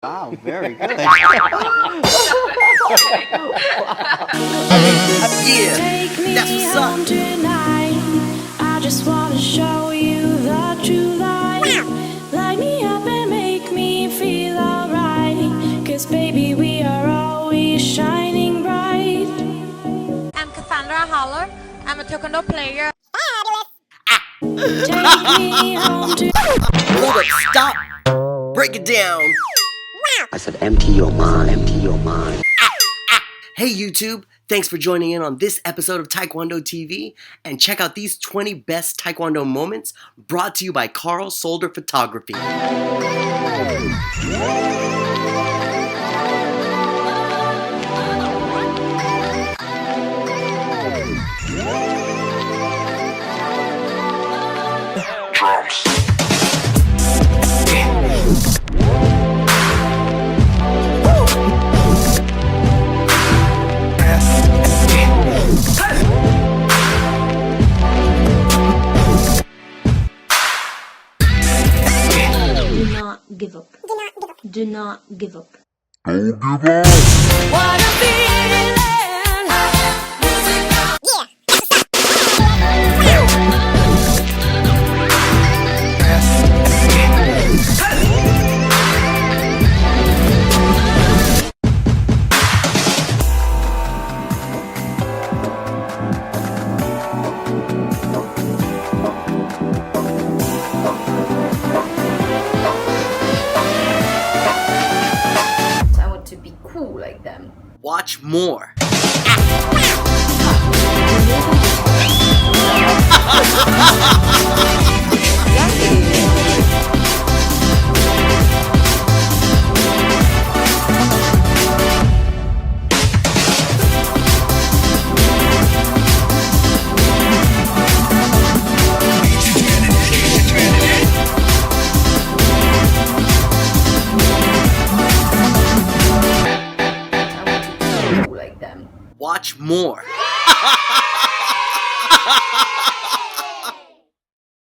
Wow, very good. Yeah, Take me that's what's home up. tonight. I just wanna show you the true light. Light me up and make me feel alright. 'Cause baby, we are always shining bright. I'm Cassandra Holler. I'm a taekwondo player. Take me home to Hold up, stop. Break it down. I said, empty your mind, empty your mind. Hey YouTube, thanks for joining in on this episode of Taekwondo TV, and check out these 20 best Taekwondo moments brought to you by Carl Solder Photography. Do not give up. Do not give up. what a feeling. I want to be cool like them. Watch more. I want to be cool like them. Watch more.